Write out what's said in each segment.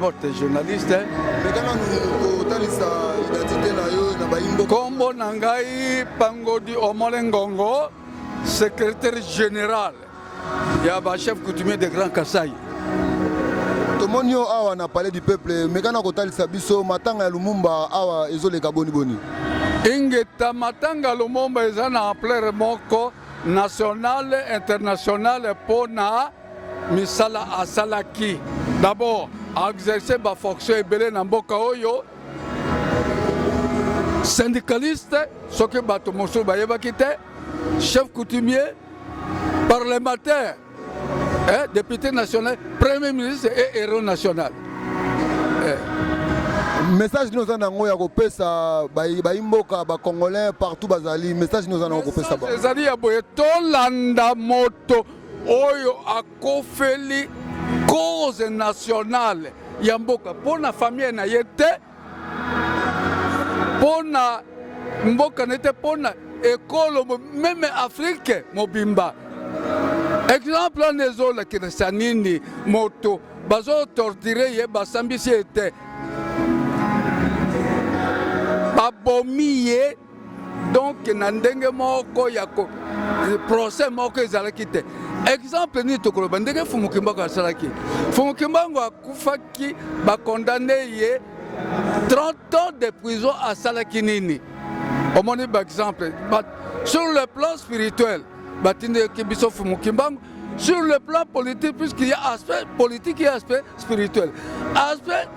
forte journaliste. Kombo Nangai Pangodi Omole Ngongo, secrétaire général. Il y a un chef coutumier de Grand Kassai. Tomonio awa na parlé du peuple, mais quand on a biso matanga Lumumba awa ezole kaboni boni. Ingeta matanga Lumumba ezana ampleur moko national international pour na misala asalaki. D'abord, exercer ma fonction ebele na mboka oyo. Syndicaliste, ce que Batomoso Bayebakite, chef coutumier, parlementaire, député national, premier ministre et héros national. Message nous en avons à Kopesa, Baimboka, Congolais, partout Bazali, message nous en avons à Kopesa. Bazali a boye Tolanda Moto, Oyo a Kofeli, cause nationale, Yamboka, pour la famille na yete. Pona mboka nete pona école même Afrique mobimba exemple nezola kinesanini moto bazo torturer ye basambisi ete babomiye donc na ndenge moko ya ko procès moko ezalaki te exemple ni tokoloba ndenge Fumukimbangu asalaki Fumukimbangu akufaki bakondamné ye 30 ans de prison à Salakinini. Au moins, par exemple, sur le plan spirituel, sur le plan politique, puisqu'il y a aspect politique et aspect spirituel. Aspect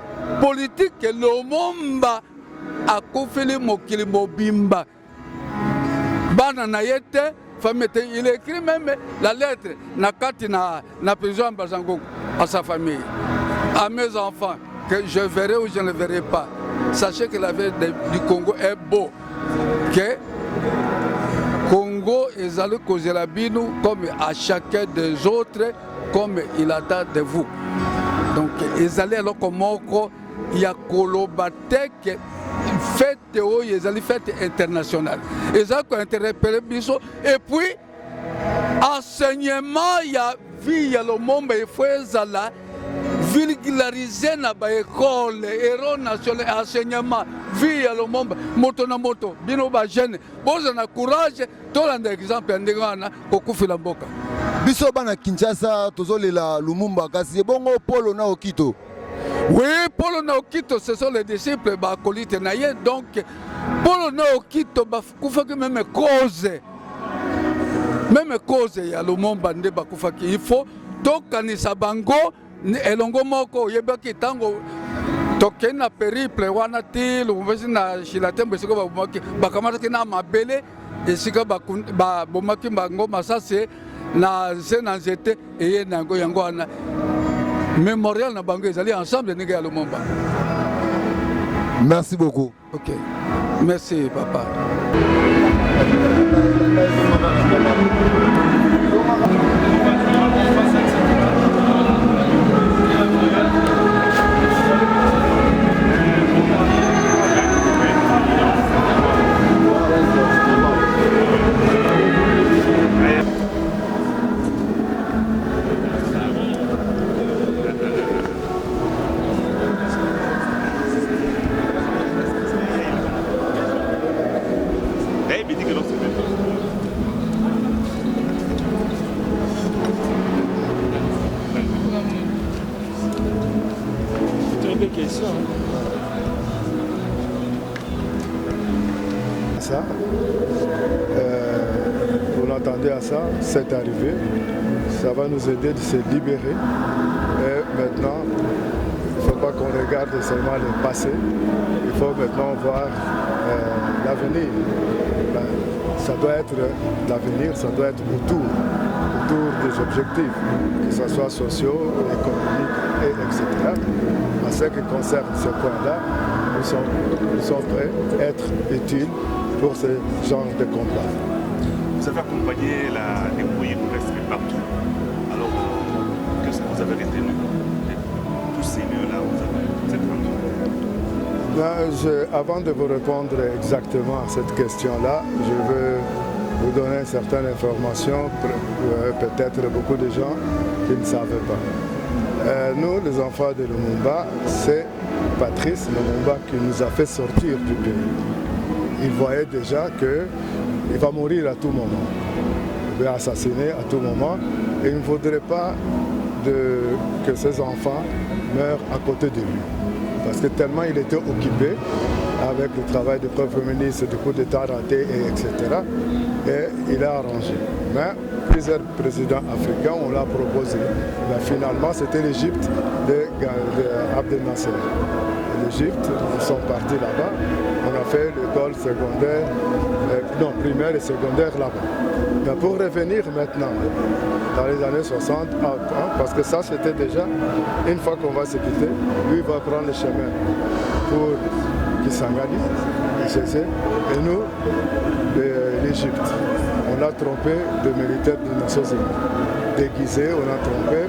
politique, le Momba a conféré Mokili Mobimba. Bananayete, il écrit même la lettre na prison à sa famille, à mes enfants. Que je verrai ou je ne verrai pas. Sachez que la vie du Congo est beau. Que Congo est allé causer la bino comme à chacun des autres, comme il attend de vous. Donc, ils allaient alors comme il y a Kolobatek, fête ils allaient fête internationale. Ils ont interpellé Bisso. Et puis, enseignement, il y a vie, il y a le monde, il faut là. Vulgariser na ba école, héros national, enseignement, vie à l'homme, moto na moto, bino ba jeune, boza na courage, tolanda exemple ndengana kokufi la mboka. Biso bana Kinshasa tozolela Lumumba kasi bongo Polo na Okito. Oui, Polo na Okito, ce sont les disciples ba kolite na ye, donc Polo na Okito ba kufaki même cause ya Lumumba nde ba kufaki, il faut tokanisa bango elongo moko yebaki tango tokena périple wana ti lumvesi na shilatembo siko babomaki bakamata na mabele esika ba bomaki bango masase na sena nzete eye nango yango wana mémorial na bango ezali ensemble ndenge ya Lumumba. Merci beaucoup. OK. Merci papa. Ça, on attendait à ça, c'est arrivé, ça va nous aider de se libérer et maintenant il ne faut pas qu'on regarde seulement le passé, il faut maintenant voir l'avenir. Ça doit être l'avenir, ça doit être autour des objectifs, que ce soit sociaux, économiques, etc. En ce qui concerne ce point-là, nous sommes prêts à être utiles pour ce genre de combat. Vous avez accompagné la dépouille presque partout. Alors, qu'est-ce que vous avez retenu de tous ces lieux-là où vous êtes rendu? Avant de vous répondre exactement à cette question-là, je veux vous donner certaines informations, peut-être beaucoup de gens qui ne savaient pas. Nous, les enfants de Lumumba, c'est Patrice Lumumba qui nous a fait sortir du pays. Il voyait déjà qu'il va mourir à tout moment. Il va assassiner à tout moment. Et il ne voudrait pas que ses enfants meurent à côté de lui. Parce que tellement il était occupé avec le travail du Premier ministre, du coup d'État raté, etc. Et il a arrangé. Mais plusieurs présidents africains, on l'a proposé. Mais finalement, c'était l'Égypte d'Abdel Nasser. L'Égypte, ils sont partis là-bas. On a fait l'école secondaire, primaire et secondaire là-bas. Mais pour revenir maintenant, dans les années 60, parce que ça c'était déjà, une fois qu'on va se quitter, lui va prendre le chemin pour Kisangani, et nous, l'Égypte. On a trompé de militaires des Nations Unies. Déguisés, on a trompé,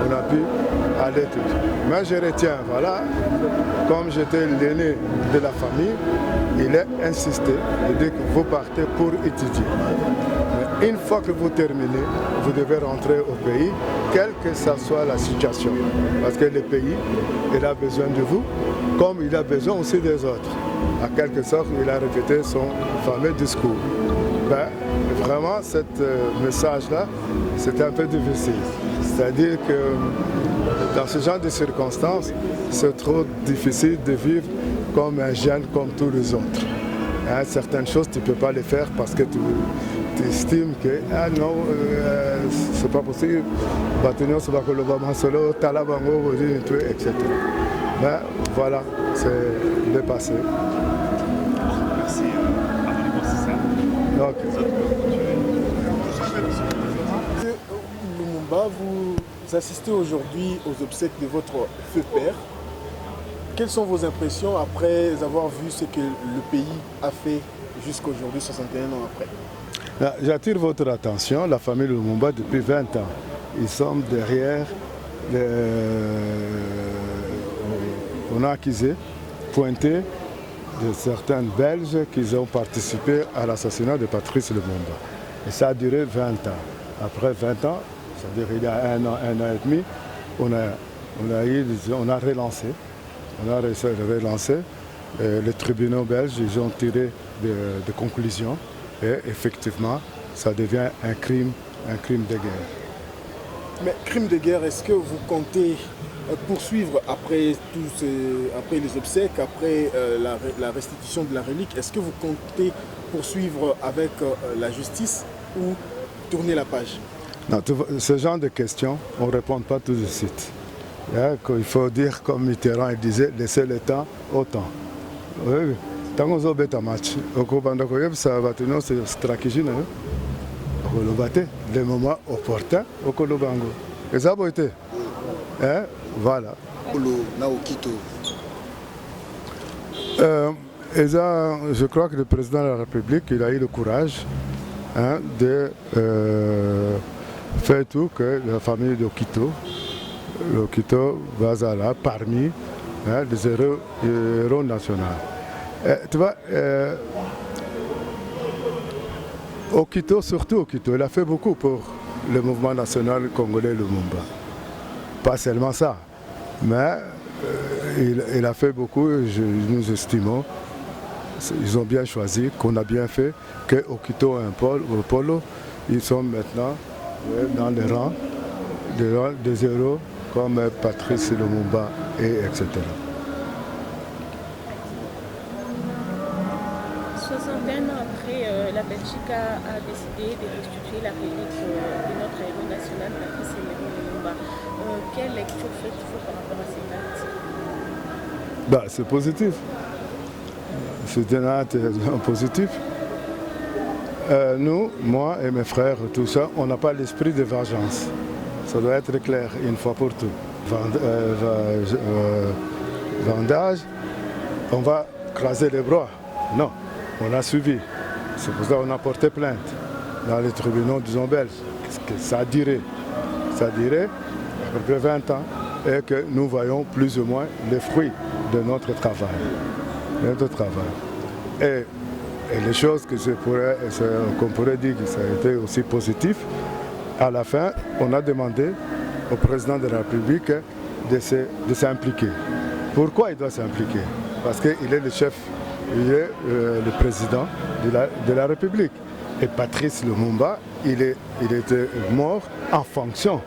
on a pu aller tout. Mais je retiens, voilà, comme j'étais l'aîné de la famille, il a insisté, il dit que vous partez pour étudier. Mais une fois que vous terminez, vous devez rentrer au pays, quelle que soit la situation. Parce que le pays, il a besoin de vous, comme il a besoin aussi des autres. À quelque sorte, il a répété son fameux discours. Ben, vraiment, ce message-là, c'était un peu difficile. C'est-à-dire que dans ce genre de circonstances, c'est trop difficile de vivre comme un jeune, comme tous les autres. Hein, certaines choses, tu ne peux pas les faire parce que tu estimes que ah non, c'est pas possible, etc. Ben, voilà, c'est le passé. Merci à c'est ça. Okay. Lumumba, vous assistez aujourd'hui aux obsèques de votre feu père. Quelles sont vos impressions après avoir vu ce que le pays a fait jusqu'aujourd'hui, 61 ans après? J'attire votre attention, la famille Lumumba depuis 20 ans. Ils sont derrière, on a accusé, pointé de certains Belges qui ont participé à l'assassinat de Patrice Lumumba. Et ça a duré 20 ans. Après 20 ans, c'est-à-dire il y a un an et demi, on a relancé. Les tribunaux belges, ils ont tiré des conclusions et effectivement, ça devient un crime de guerre. Mais crime de guerre, est-ce que vous comptez poursuivre après les obsèques, après la restitution de la relique, est-ce que vous comptez poursuivre avec la justice ou tourner la page? Non, ce genre de questions, on ne répond pas tout de suite. Il faut dire comme Mitterrand il disait, laissez le temps au temps. Oui, tant qu'on a un match, ça va tenir cette stratégie. Le moment opportun, au Kolobango. Et ça a été. Voilà. Je crois que le président de la République il a eu le courage de faire tout que la famille d'Okito, Bazala, parmi les héros nationaux. Tu vois, Okito, surtout Okito, il a fait beaucoup pour le mouvement national congolais Lumumba. Pas seulement ça, mais il a fait beaucoup, nous estimons, ils ont bien choisi, qu'on a bien fait, que Okito et Polo, ils sont maintenant dans les rangs des héros comme Patrice Lumumba, etc. 61 ans après, la Belgique a décidé de restituer la relique de notre héros national, Patrice Lumumba. Quelle lecture faites-vous par rapport à cet acte? C'est positif. C'est un acte positif. Nous, moi et mes frères, tout ça, on n'a pas l'esprit de vengeance. Ça doit être clair une fois pour tout. Vendage, on va craser les bras. Non, on a suivi. C'est pour ça qu'on a porté plainte dans les tribunaux, disons, belges. Ça a duré. Ça a duré à peu près 20 ans et que nous voyons plus ou moins les fruits de notre travail. Et les choses qu'on pourrait dire que ça a été aussi positif, à la fin, on a demandé au président de la République de s'impliquer. Pourquoi il doit s'impliquer? Parce qu'il est le chef, il est le président de la République. Et Patrice Lumumba, il était mort en fonction.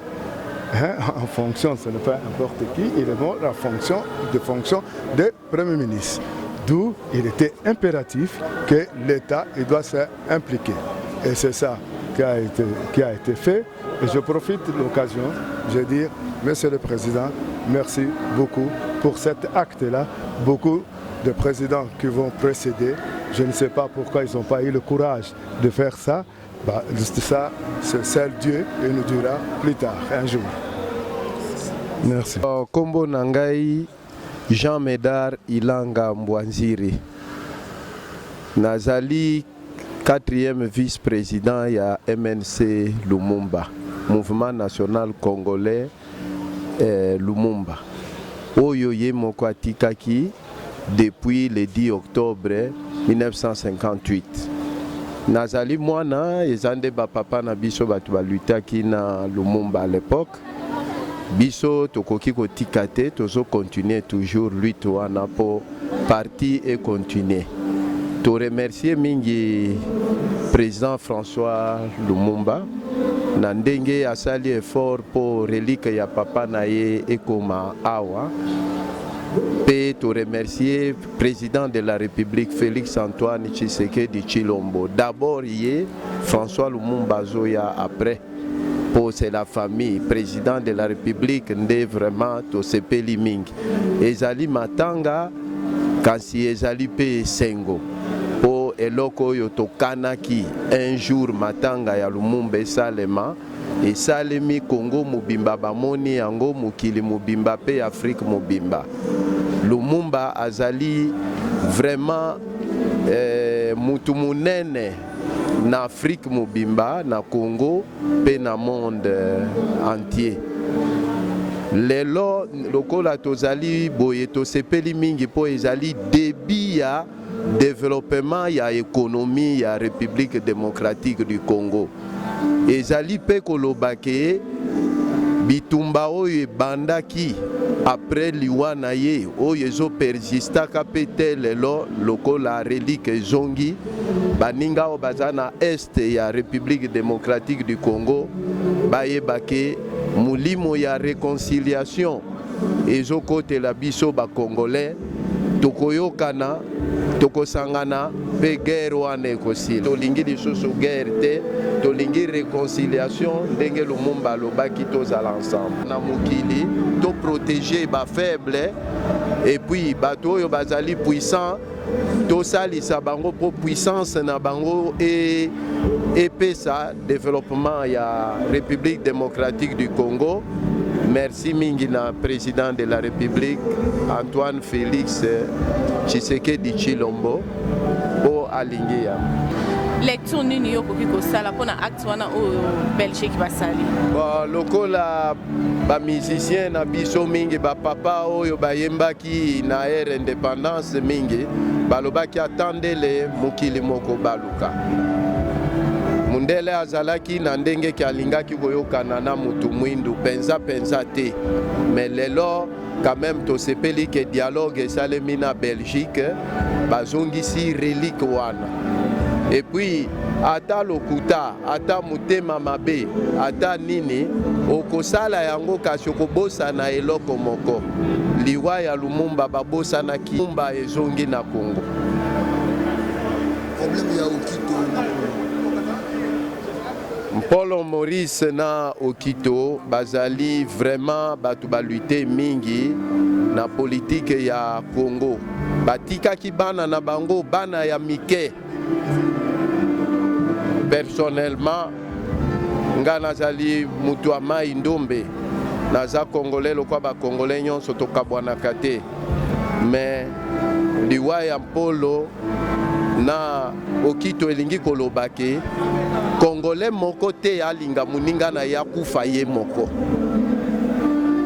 Hein, en fonction, ce n'est pas n'importe qui, il est mort en fonction de Premier ministre. D'où il était impératif que l'État doit s'impliquer. Et c'est ça qui a été fait. Et je profite de l'occasion, je veux dire, Monsieur le Président, merci beaucoup pour cet acte-là. Beaucoup de présidents qui vont précéder, je ne sais pas pourquoi ils n'ont pas eu le courage de faire ça. Bah, ça, c'est seul Dieu et nous dira plus tard, un jour. Merci. Kombo Nangai, Jean Médard Ilanga Mbwanziri. Nazali 4e vice-président ya MNC Lumumba, Mouvement National Congolais Lumumba. Oyo ye moko atikaki depuis le 10 octobre 1958. Nazali mwana ezande ba papa na biso batu balutaki na Lumumba à l'époque. Biso tokoki kotika te tozo continuer toujours lutte wana po parti et continuer. To remercier mingi président François Lumumba na ndenge asali effort pour relique ya papa na ye ekoma awa. Pe to remercier président de la République Félix Antoine Tshisekedi Tshilombo. D'abord yé François Lumumba zoya après. Pour c'est la famille, président de la République nde vraiment to sepeli mingi. Ezali matanga kasi ezali pe sengo. Po eloko yo to kanaki un jour matanga ya Lumumba esalema. Et Salemi Congo Mubimba Bamoni Yango Mukili Mubimba pe Afrique Mubimba. Lumumba azali vraiment mutumunene na Afrique Mubimba, na Congo, pe na monde entier. Lelo lokola tozali boye to sepeli mingi po ezali débit ya développement ya économie ya République démocratique du Congo. Ezali pe kolobake bitumba oyo bandaki après liwana ye oyo ezo persistaka pete lelo lokola relique zongi baninga o bazana est ya République démocratique du Congo bayebake mulimo ya réconciliation ezo kote la biso ba congolais tokoyokana tokosangana pe guerre wana ekosila tolingi lisusu guerre te tolingi réconciliation ndenge Lumumba alobaki tozala ensemble na mokili to protéger ba faible et puis bato oyo bazali puissant tosalisa bango po puissance na bango et epesa développement ya République démocratique du Congo. Merci mingi na président de la République Antoine Félix Tshisekedi Tshilombo po alingia. Lecture nini yo koki kosala pona acte wana o Belgique basali. Ba lokola ba musicien na biso mingi ba papa oyo bayembaki na ère indépendance mingi balobaki atandele mokili moko baluka. Mundele azalaki na ndenge ki alingaki koyokana na mutu mwindu penza te. Mais lelo quand même to sepeli ke dialogue esalemi na Belgique bazongisi relique wana. Et puis ata lokuta ata mutema mabe ata nini okosala yango kasi okobosa na eloko moko liwa ya Lumumba babosa na Lumumba ezongi na Congo. Problème ya Okito na Mpolo Maurice na Okito bazali vraiment batu baluite mingi na politique ya Congo. Batikaki bana na bango bana ya mike. Personnellement, nga nazali mutu amai ndombe naza congolais lokwa ba congolais nyonso tokabwanaka te. Mais liwa ya Mpolo na Okito elingi kolobake congolais moko te alinga muninga na ya kufa ye moko.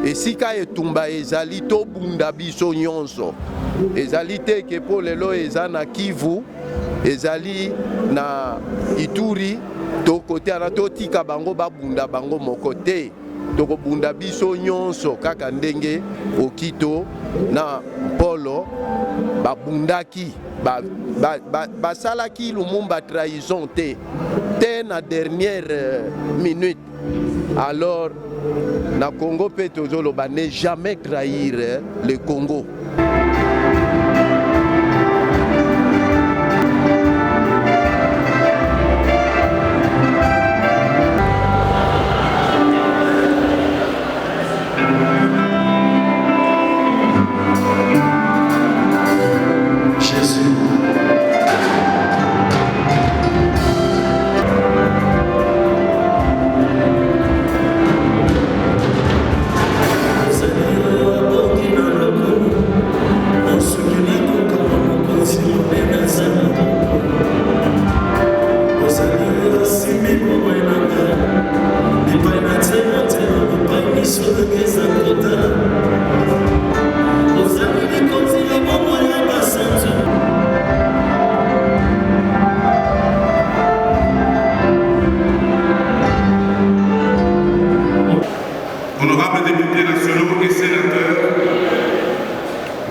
Esika etumba ezali to bunda biso nyonso. Ezali te ke po lelo eza na Kivu, ezali na Ituri, to kote ana to tika bango babunda bango moko te. tokobunda biso nyonso kaka ndenge Okito na Polo babundaki basalaki Lumumba trahison te na dernière minute. Alors na Congo pe tozoloba ne jamais trahir le Congo. Honorables députés nationaux et sénateurs,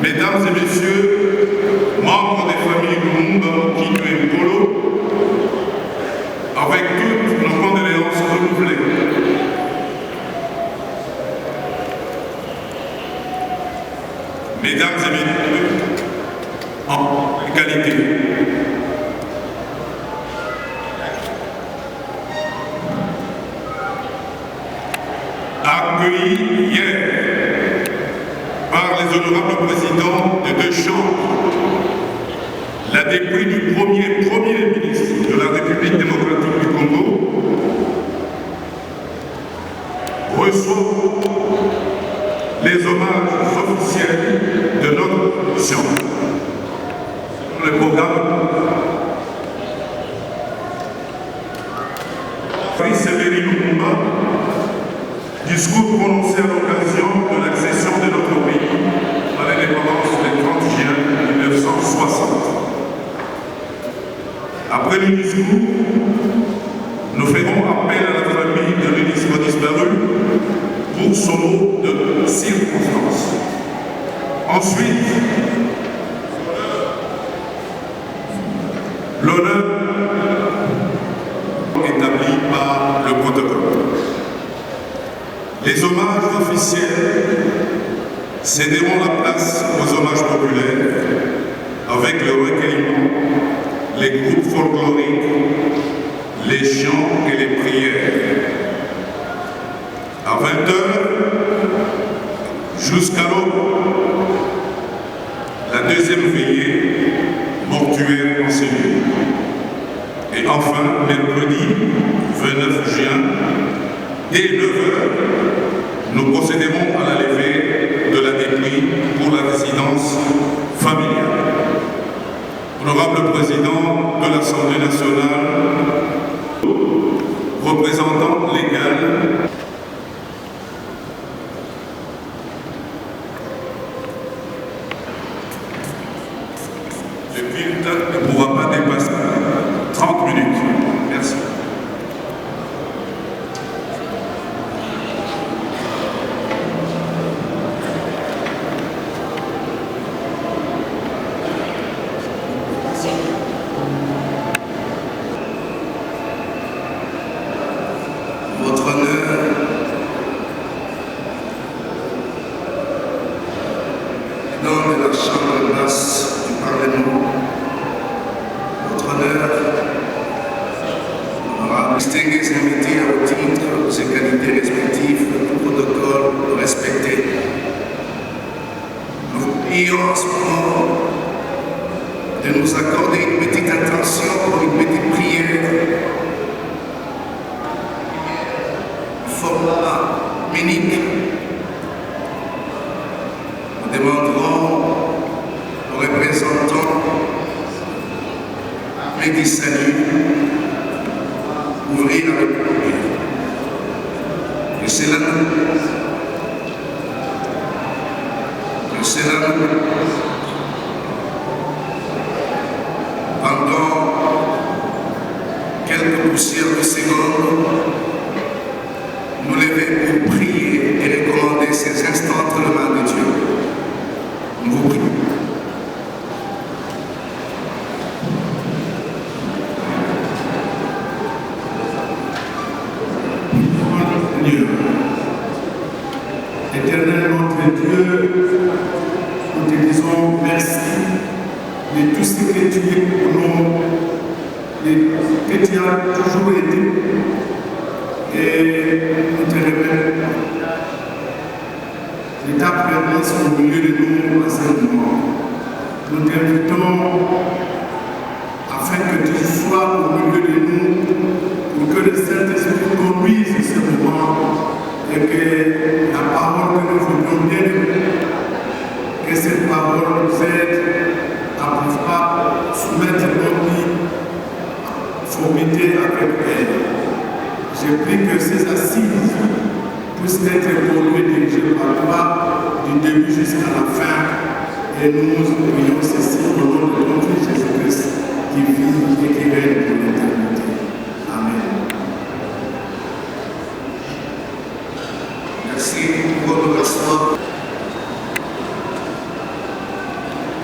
mesdames et messieurs, membres des familles Lumumba, Okito et Polo, avec toutes nos condoléances renouvelées. Mesdames et messieurs, en égalité, accueilli hier par les honorables présidents de deux chambres, la dépouille du premier ministre de la République démocratique du Congo reçoit les hommages officiels de notre mission. Dans le programme, Fils Sévéry Lumumba, discours prononcé à l'occasion de l'accession de notre pays à l'indépendance le 30 juin 1960. Après le discours, nous ferons appel à la famille de l'illustre disparu pour son mot de circonstance. Ensuite, l'honneur établi par le protocole. Les hommages officiels céderont la place aux hommages populaires avec le recueillement, les groupes folkloriques, les chants et les prières. À 20h, jusqu'à l'aube, la deuxième veillée mortuaire enseignée. Et enfin, mercredi 29 juin, dès 9h, nous procéderons à la levée de la dépouille pour la résidence familiale. Honorable Président de l'Assemblée nationale, représentant légal, le culte ne pourra pas dépasser 30 minutes. Merci. Votre honneur, nom de la Chambre basse du Parlement, votre honneur, honorable, distingués invités au titre de ses qualités respectives, le protocole respecté. Nous prions en ce moment de nous accorder une petite attention pour une petite prière. Format unique. Nous demanderons aux représentants Mehdi Salut ouvrir avec prière. Que cela pendant quelques poussières de secondes nous lever pour prier. de Dieu, nous te disons merci de tout ce que tu es pour nous, que tu as toujours été. Et nous te remercions de ta présence au milieu de nous à ce moment. Nous t'invitons afin que tu sois au milieu de nous pour que le Saint-Esprit conduise ce moment et que la parole que nous voulions bien, que cette parole nous aide à pouvoir soumettre nos vies formité avec elle. Je prie que ces assises puissent être conduites et dirigées par toi du début jusqu'à la fin. Et nous prions ceci au nom de notre Fils Jésus-Christ qui vit et qui règne pour l'éternité. Amen. Merci pour votre asseoir.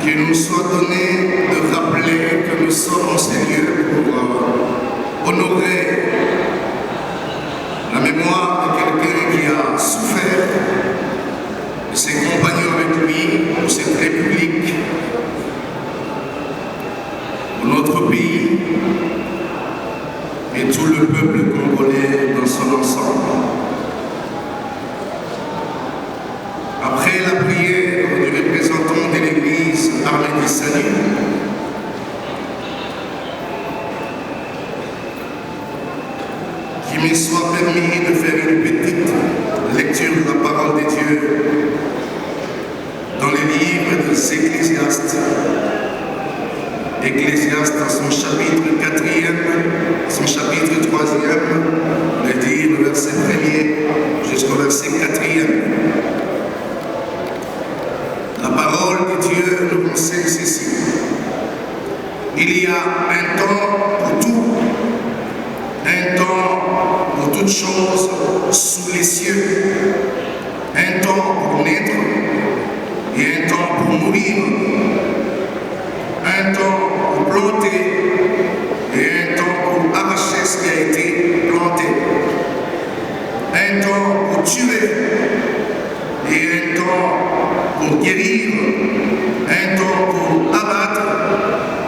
Qu'il nous soit donné de rappeler que nous sommes en Seigneur pour honorer la mémoire de quelqu'un qui a souffert, de ses compagnons avec lui, pour cette République, pour notre pays et tout le peuple congolais dans son ensemble. Après la prière du représentant de l'Église Armée du Salut, qu'il me soit permis de faire une petite lecture de la parole de Dieu dans le livre des Ecclésiastes. Ecclésiaste dans son chapitre 4e, son chapitre 3e, le dire le verset 1er jusqu'au verset 4e. La parole de Dieu nous enseigne ceci. Il y a un temps pour tout, un temps pour toutes choses sous les cieux, un temps pour naître et un temps pour mourir, un temps pour planter et un temps pour arracher ce qui a été planté, un temps pour tuer et un temps pour guérir, un temps pour abattre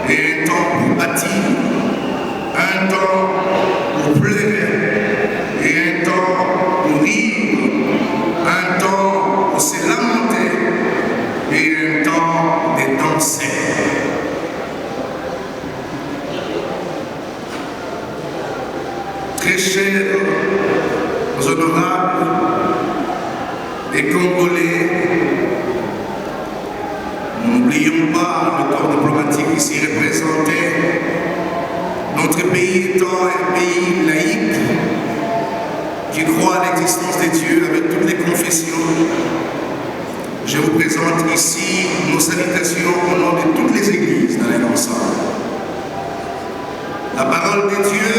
et un temps pour bâtir, un temps pour pleurer et un temps pour rire, un temps pour se lamenter et un temps de danser. Très chers aux honorables des Congolais, n'oublions pas le corps diplomatique ici représenté. Notre pays étant un pays laïque qui croit à l'existence de Dieu avec toutes les confessions, je vous présente ici nos salutations au nom de toutes les églises dans l'ensemble. La parole de Dieu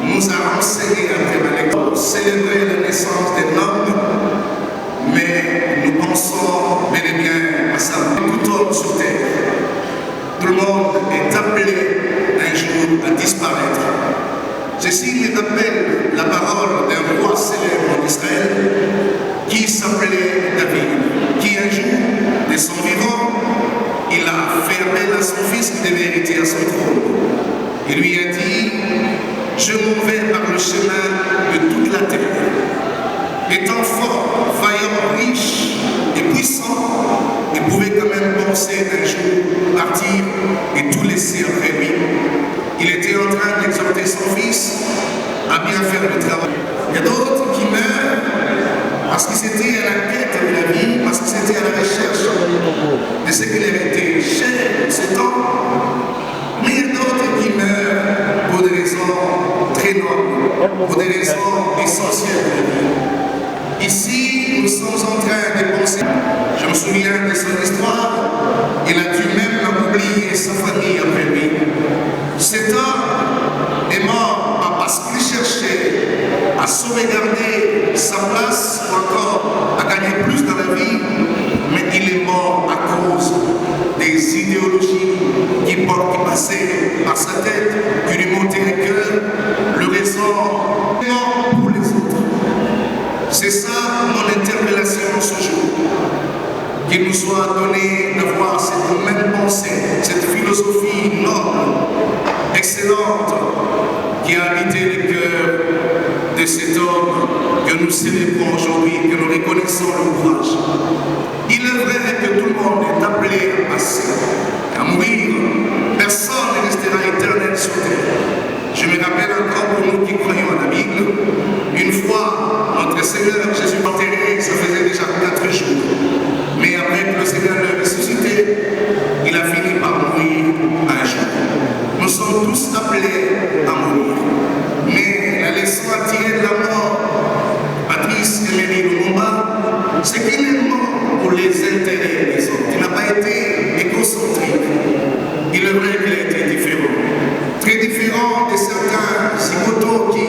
nous a enseigné à célébrer la naissance d'un homme, mais nous pensons bel et bien à sa vie. Tout homme sur terre, tout le monde est appelé un jour à disparaître. Ceci me rappelle la parole d'un roi célèbre en Israël qui s'appelait David, qui un jour, de son vivant, il a fait appel à son fils qui devait hériter à son trône. Il lui a dit: je m'en vais par le chemin de toute la terre. Étant fort, vaillant, riche et puissant, il pouvait quand même penser d'un jour partir et tout laisser après lui. Il était en train d'exhorter son fils à bien faire le travail. Il y a d'autres qui meurent parce qu'ils étaient à la quête de la vie, parce qu'ils étaient à la recherche de ce qui leur était cher en ce temps. Mais il y a d'autres qui meurent pour des raisons très nobles, pour des raisons essentielles de la vie. Ici, nous sommes en train de penser. Je me souviens de son histoire. Il a dû même oublier sa famille après lui. Cet homme est mort pas parce qu'il cherchait à sauvegarder sa place ou encore à gagner plus dans la vie, mais il est mort à cause des idéologies qui passaient par sa tête, qui lui montaient le cœur, le raison pour les autres. C'est ça mon interpellation ce jour. nous soit donné d'avoir cette même pensée, cette philosophie noble, excellente, qui a habité les cœurs de cet homme que nous célébrons aujourd'hui, que nous reconnaissons le courage. Il est vrai que tout le monde est appelé à passer, à mourir. Personne ne restera éternel sur terre. Je me rappelle encore pour nous qui croyons à la Bible, une fois notre Seigneur Jésus enterré, ça faisait déjà 4 jours. Mais après que le Seigneur l'a ressuscité, il a fini par mourir un jour. Nous sommes tous appelés à mourir. Mais la leçon à tirer de la mort, Patrice Emery Lumumba, c'est qu'il est mort pour les intérêts des autres. Il n'a pas été égocentrique. Il est vrai qu'il a été différent. Très différent de certains zigotos qui,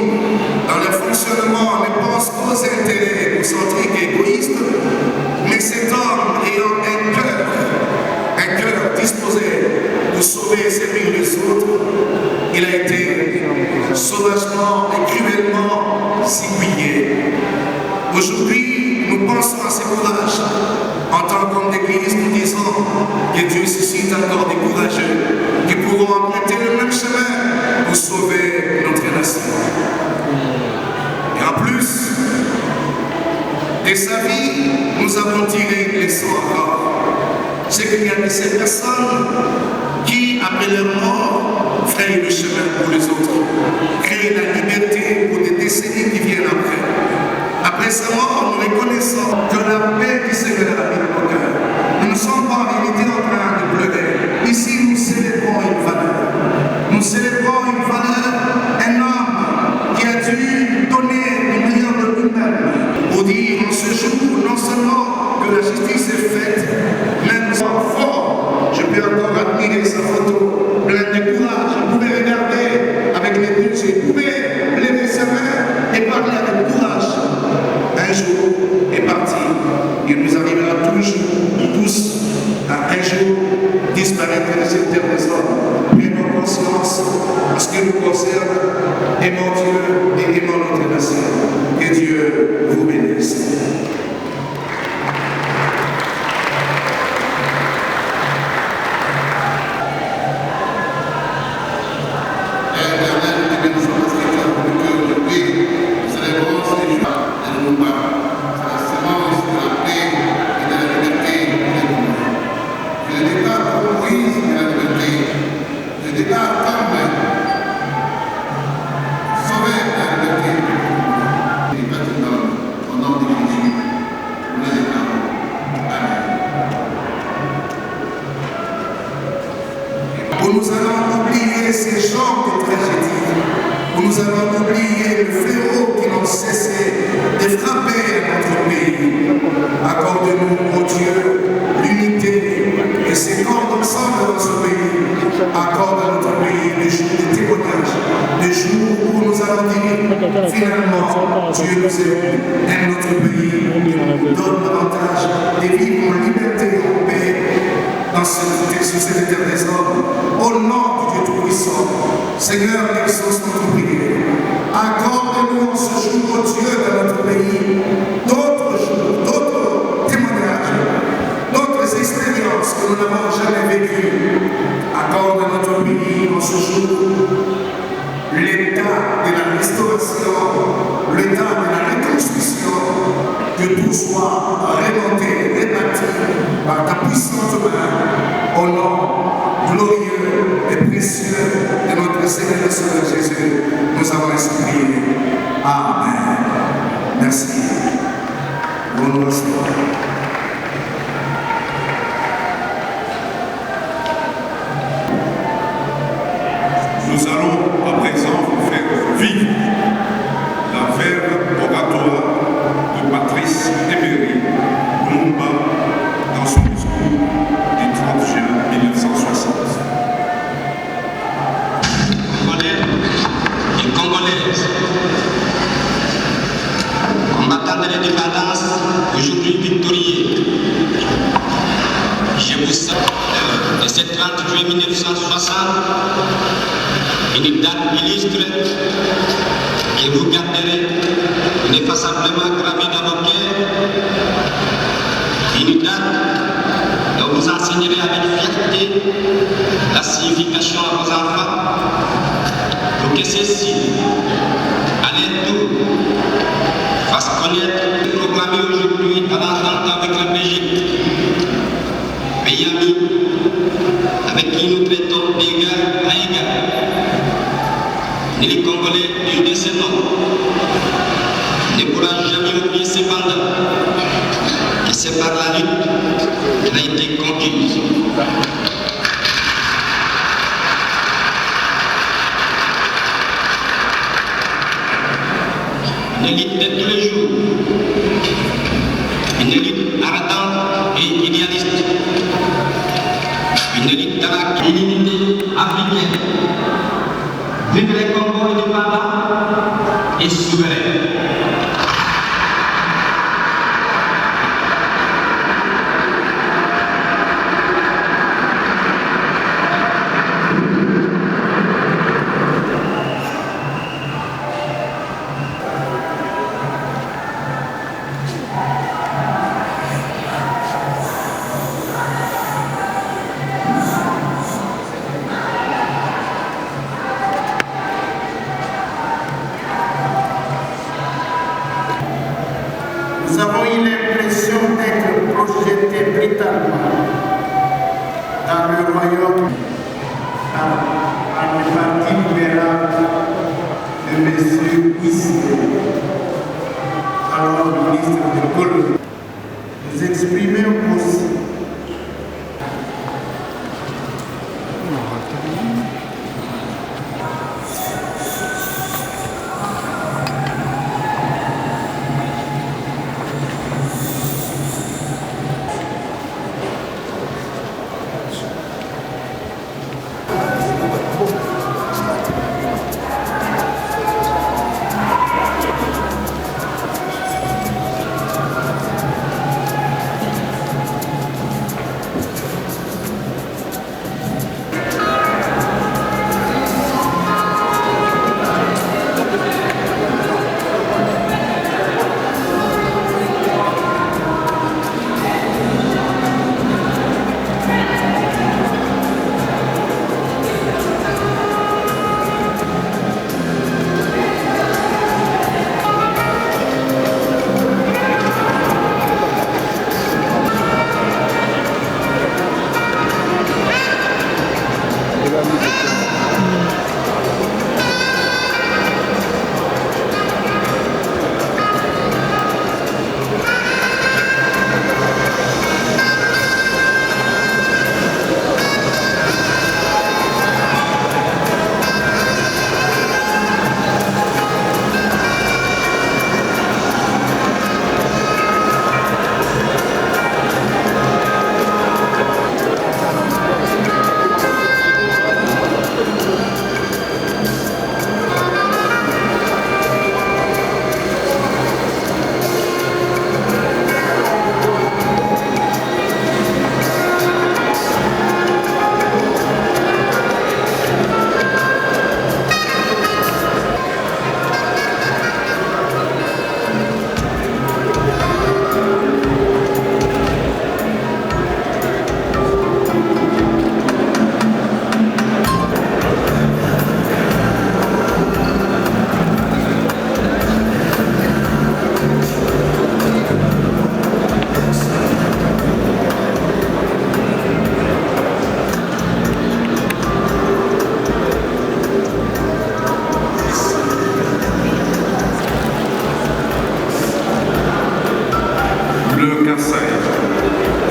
dans leur fonctionnement, ne pensent qu'aux intérêts égocentriques et égoïstes. Mais cet homme ayant un cœur disposé de sauver et servir les autres, il a été sauvagement et cruellement zigouillé. Aujourd'hui, nous pensons à ce courage. En tant qu'homme d'église, nous disons que Dieu suscite encore des courageux qui pourront emprunter le même chemin pour sauver notre nation. Et en plus de sa vie, nous avons tiré une leçon encore. C'est qu'il y a de ces personnes qui, après leur mort, frayent le chemin pour les autres, créent la liberté pour des décennies qui viennent après. Après sa mort, nous reconnaissons que la paix du Seigneur habite nos cœurs. Nous ne sommes pas en réalité en train de pleurer. Ici, nous célébrons une valeur. Nous célébrons une valeur, un homme qui a dû donner le meilleur de lui-même pour dire en ce jour non seulement que la justice est faite, même fort. Je peux encore admirer sa photo pleine de courage. Vous pouvez regarder avec les yeux, vous pouvez lever sa main et parler avec courage. Un jour est parti, il nous arrivera tous à un jour disparaître de cette terre des hommes. Mais nos consciences, en ce qui nous concerne, aimons Dieu et aimons notre nation. Que Dieu vous bénisse. Où nous allons oublier ces genres de tragédies, où nous allons oublier le fléau qui n'ont cessé de frapper notre pays. Accorde-nous, ô Dieu, l'unité et ces corps ensemble dans ce pays. Accorde à notre pays des jours de témoignage, des jours où nous allons dire finalement Dieu nous aime, notre pays, nous donne l'avantage de vivre en liberté et en paix sur cette terre des hommes. Au nom de Dieu Tout-Puissant, Seigneur, exauce notre prière. Accorde-nous en ce jour, ô Dieu, dans notre pays, d'autres jours, d'autres témoignages, d'autres expériences que nous n'avons jamais vécues. Accorde à notre pays en ce jour l'état de la restauration, l'état de la reconstruction, que tout soit remonté, rebâti par ta puissante main, au nom glorieux et précieux de notre Seigneur et Sauveur Jésus. Nous avons prié. Amen. Merci. Bonne soirée. Nous allons à présent vous faire vivre la verve oratoire de Patrice Emery Lumumba dans son discours du 30 juin 1960. Congolais et Congolaises, combattants de l'indépendance, aujourd'hui victorieux, je vous salue de ce 30 juillet 1960. Une date illustre que vous garderez ineffaçablement gravée dans vos cœurs. Une date vous enseignerez avec fierté la signification à vos enfants pour que ceux-ci, à leur tour, fassent connaître et proclamer aujourd'hui à l'entente avec la Belgique, pays ami avec qui nous traitons d'égal à égal. Et les Congolais du décennant ne pourra jamais oublier cependant que c'est par la lutte qu'elle a été conquise. Une lutte de tous les jours, une lutte ardente et idéaliste, une lutte dans la l'unité africaine. Vive les Congos indépendants et souverains. Nous avons eu l'impression d'être projetés brutalement dans le royaume par le parti libéral de M. Issy, alors ministre de Colombie. Nous exprimons aussi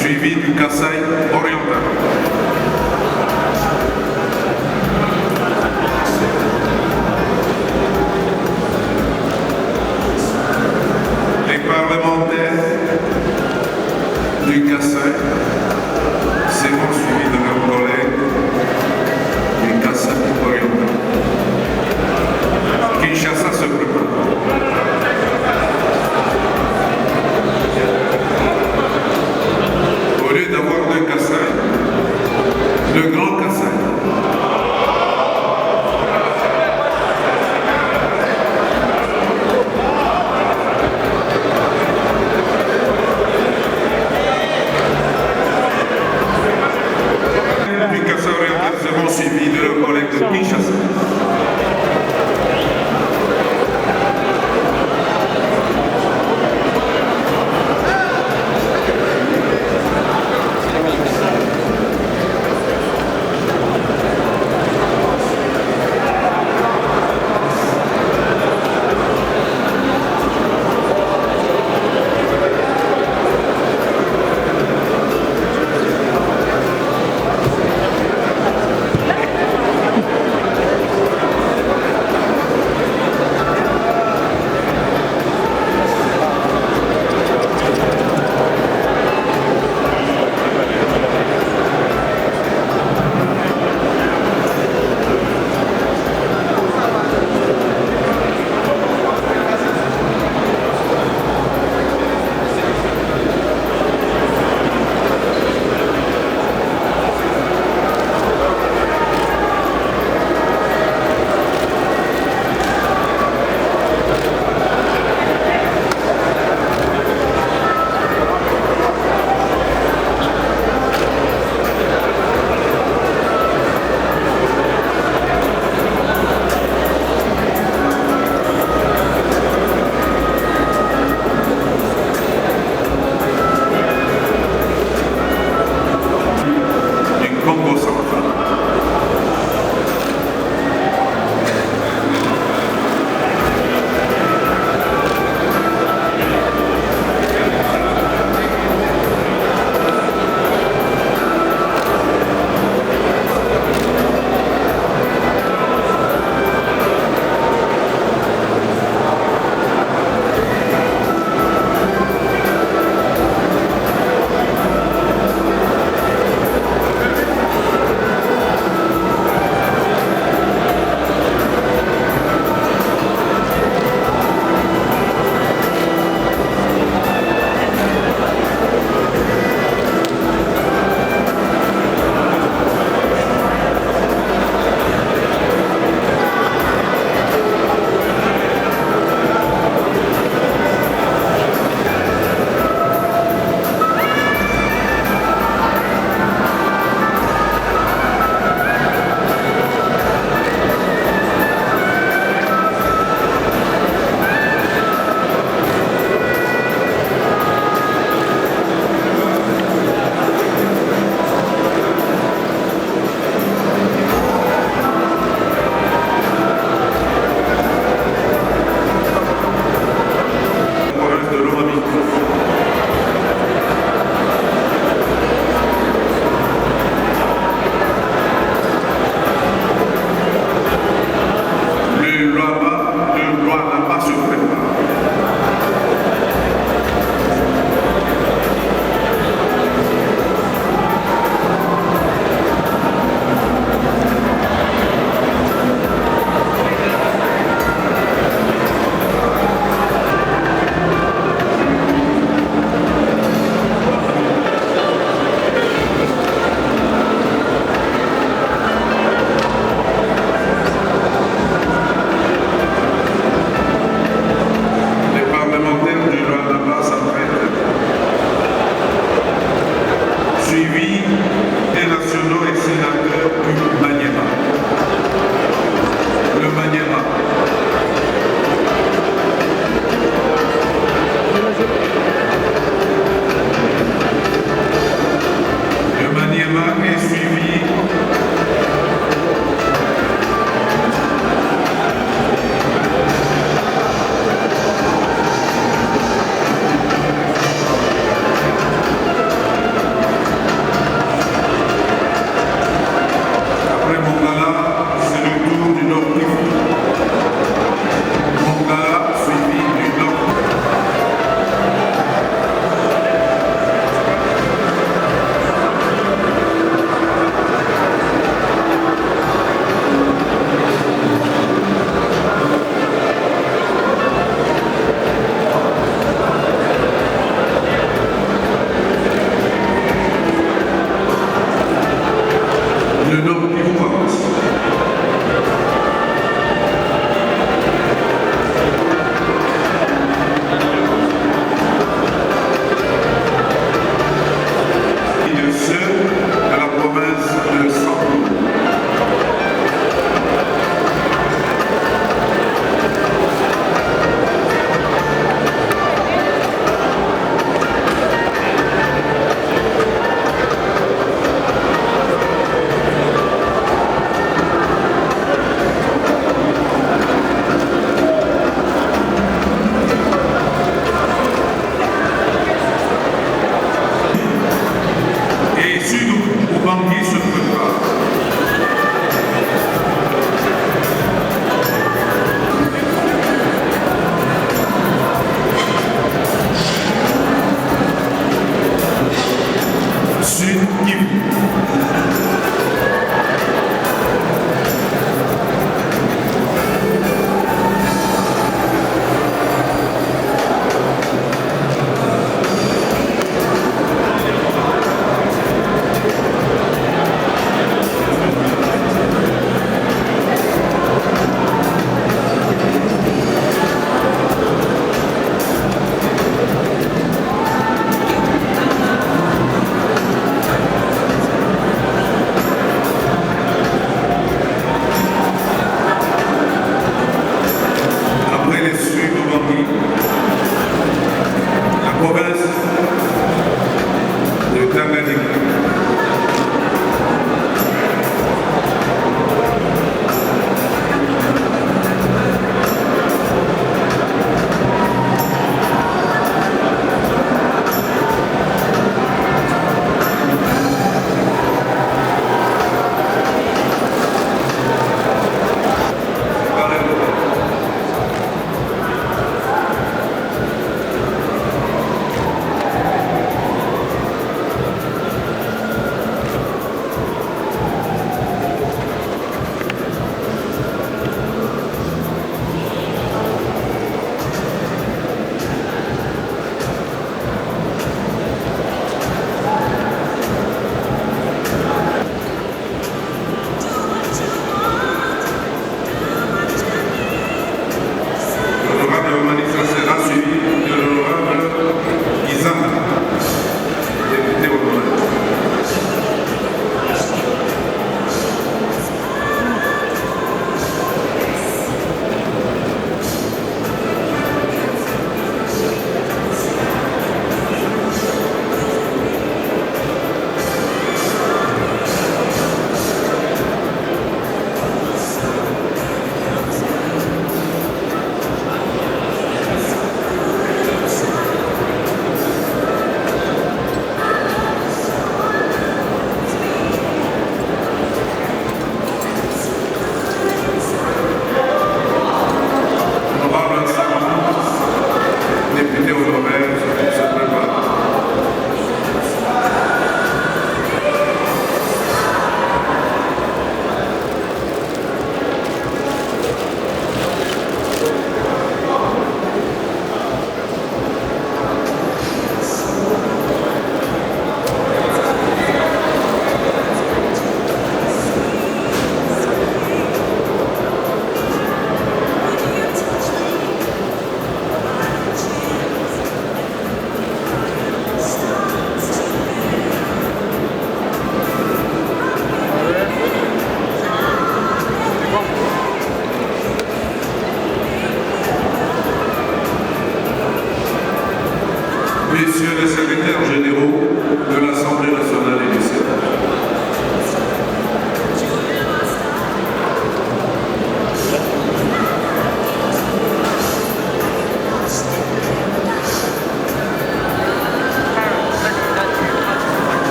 suivi du Kasaï oriental. Les parlementaires du Kasaï seront suivis de leurs collègues du Kasaï oriental. Kinshasa se prépare. Au lieu d'avoir deux Kasaï, le grand Kasaï. suivi des nationaux et sénateurs du Maniema. Le Maniema. Le Maniema est suivi après Mongala, c'est le tour du Nord Kivu. Mongala suivi du Nord. Le Nord Kivu avance. Et de ceux de la province de Sambou. Et Sud Ubangi se prépare. Sud Kivu. Après les Sud Ubangi, la province de Tanganyika.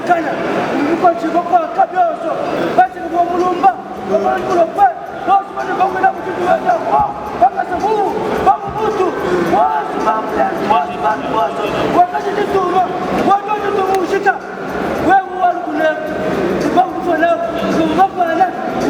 kana niko chiboko kabyoso basi ngo mulumba ngo kulokwe basi bane bakwenda kututu wenda kwa baka sabu babu mutu wasu wasu wakati tituma watu tumushika wewe walukune babu fana ngopana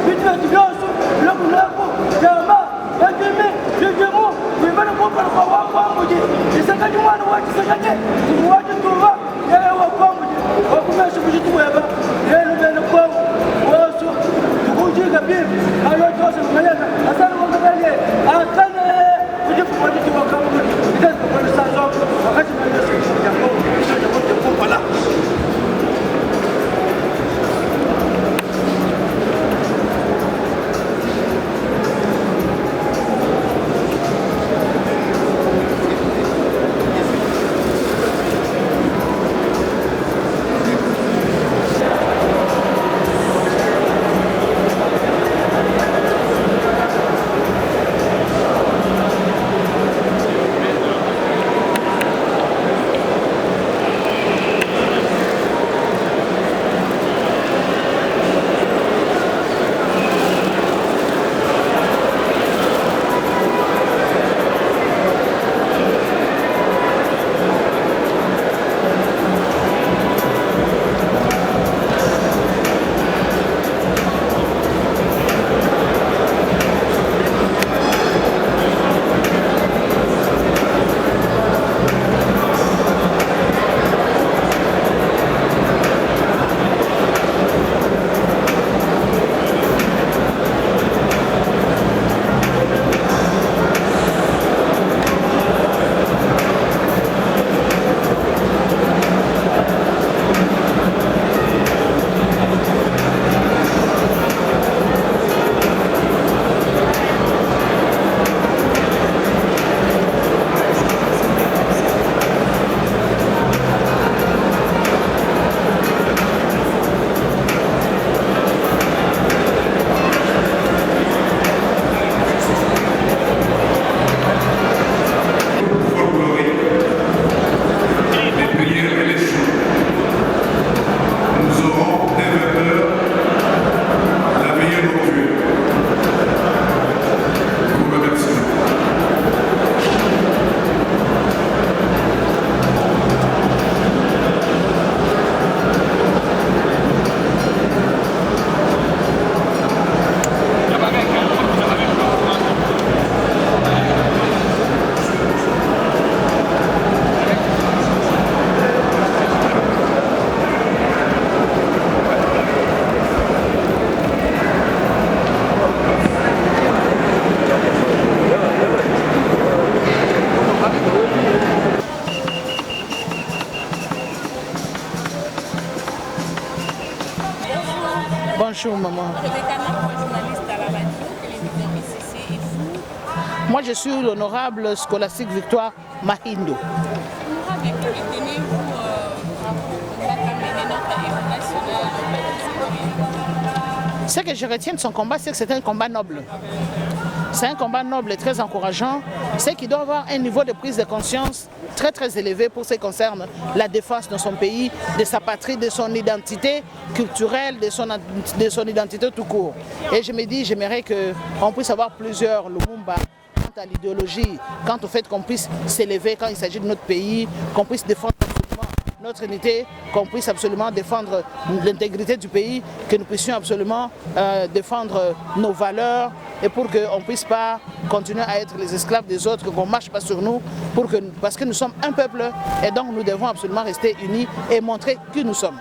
bitu tibyoso lokunako jama Ademe, Jemo, we better go for one. The second one was the second. You want to go up? Yeah, we'll come with you. Or commercial with you, whoever. Then the phone was to go to the beam. I don't know some man. I said, what the hell? I can't put you for to walk over. It doesn't go to the size of a regiment. Bonjour maman. Moi je suis l'honorable scolastique Victoire Mahindo. Ce que je retiens de son combat, c'est que c'est un combat noble. C'est un combat noble et très encourageant. C'est qu'il doit avoir un niveau de prise de conscience très très élevé pour ce qui concerne la défense de son pays, de sa patrie, de son identité culturelle, de son identité tout court. Et je me dis, j'aimerais qu'on puisse avoir plusieurs Lumumba quant à l'idéologie, quant au fait qu'on puisse s'élever quand il s'agit de notre pays, qu'on puisse défendre notre unité, qu'on puisse absolument défendre l'intégrité du pays, que nous puissions absolument défendre nos valeurs et pour qu'on ne puisse pas continuer à être les esclaves des autres, qu'on ne marche pas sur nous, parce que nous sommes un peuple et donc nous devons absolument rester unis et montrer qui nous sommes.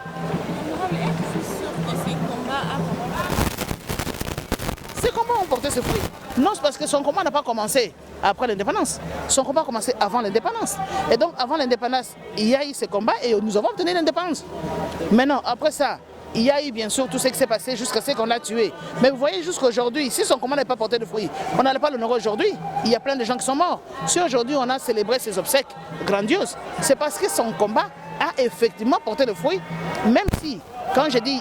Ces combats ont porté ses fruits. Non, c'est parce que son combat n'a pas commencé après l'indépendance. Son combat a commencé avant l'indépendance. Et donc, avant l'indépendance, il y a eu ce combat et nous avons obtenu l'indépendance. Maintenant, après ça, il y a eu bien sûr tout ce qui s'est passé jusqu'à ce qu'on l'a tué. Mais vous voyez, jusqu'aujourd'hui, si son combat n'a pas porté de fruits, on n'allait pas l'honorer aujourd'hui. Il y a plein de gens qui sont morts. Si aujourd'hui on a célébré ses obsèques grandioses, c'est parce que son combat a effectivement porté de fruits. Même si, quand je dis,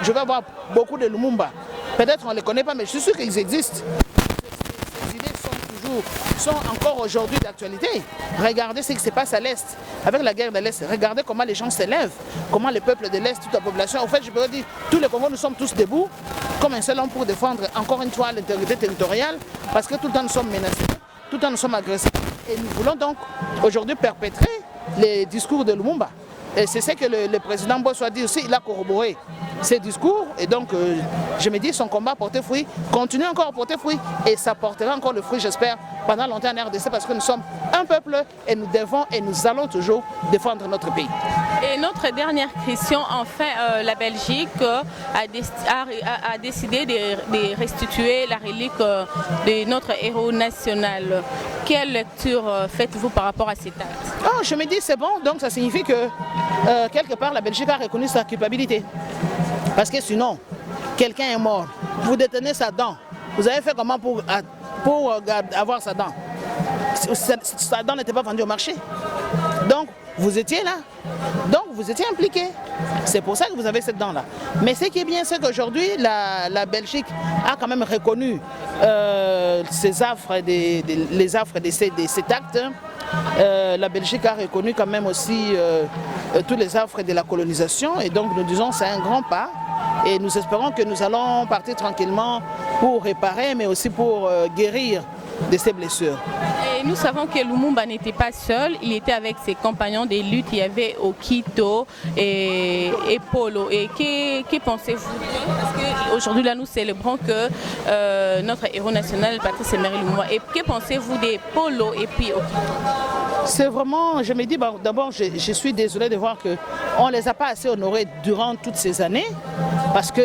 je vais avoir beaucoup de Lumumba, peut-être on ne les connaît pas, mais je suis sûr qu'ils existent. Ces idées sont toujours discours sont encore aujourd'hui d'actualité. Regardez ce qui se passe à l'Est, avec la guerre de l'Est. Regardez comment les gens s'élèvent, comment le peuple de l'Est, toute la population. En fait, je peux dire, tous les Congos, nous sommes tous debout, comme un seul homme pour défendre encore une fois l'intégrité territoriale, parce que tout le temps nous sommes menacés, tout le temps nous sommes agressés. Et nous voulons donc aujourd'hui perpétrer les discours de Lumumba. Et c'est ce que le président Bosso a dit aussi, il a corroboré ses discours. Et donc, je me dis, son combat a porté fruit, continue encore à porter fruit. Et ça portera encore le fruit, j'espère, pendant longtemps en RDC, parce que nous sommes un peuple et nous devons et nous allons toujours défendre notre pays. Et notre dernière question, enfin, la Belgique a décidé de restituer la relique de notre héros national. Quelle lecture faites-vous par rapport à cet acte? Oh, je me dis, c'est bon, donc ça signifie que quelque part la Belgique a reconnu sa culpabilité. Parce que sinon, quelqu'un est mort, vous détenez sa dent. Vous avez fait comment pour avoir sa dent? Sa dent n'était pas vendue au marché. Donc, vous étiez là. Donc, vous étiez impliqué. C'est pour ça que vous avez cette dent-là. Mais ce qui est bien, c'est qu'aujourd'hui, la Belgique a quand même reconnu les affres de cet acte. La Belgique a reconnu quand même aussi tous les affres de la colonisation. Et donc, nous disons que c'est un grand pas. Et nous espérons que nous allons partir tranquillement pour réparer, mais aussi pour guérir de ces blessures. Et nous savons que Lumumba n'était pas seul, il était avec ses compagnons de lutte, il y avait Okito et Polo. Et que pensez-vous? Parce qu'aujourd'hui, là, nous célébrons que notre héros national, Patrice Emery Lumumba. Et que pensez-vous des Polo et puis Okito? C'est vraiment, je me dis, bon, d'abord, je suis désolé de voir qu'on ne les a pas assez honorés durant toutes ces années. Parce que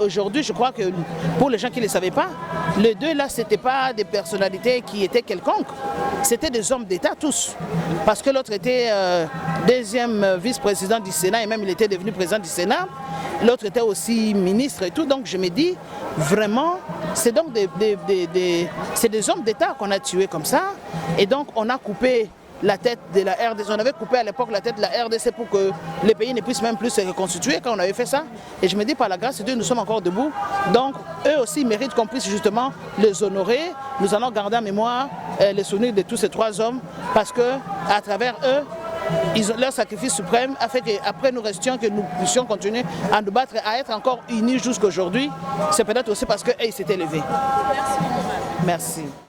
aujourd'hui, je crois que pour les gens qui ne le savaient pas, les deux là, ce n'étaient pas des personnalités qui étaient quelconques. C'était des hommes d'État tous. Parce que l'autre était deuxième vice-président du Sénat et même il était devenu président du Sénat. L'autre était aussi ministre et tout. Donc je me dis, vraiment, c'est donc des hommes d'État qu'on a tués comme ça. Et donc on a coupé la tête de la RDC. On avait coupé à l'époque la tête de la RDC pour que les pays ne puissent même plus se reconstituer quand on avait fait ça. Et je me dis, par la grâce de Dieu, nous sommes encore debout. Donc, eux aussi méritent qu'on puisse justement les honorer. Nous allons garder en mémoire les souvenirs de tous ces trois hommes parce que à travers eux, leur sacrifice suprême a fait qu'après nous restions, que nous puissions continuer à nous battre, à être encore unis jusqu'à aujourd'hui. C'est peut-être aussi parce qu'ils s'étaient levés. Merci. Merci.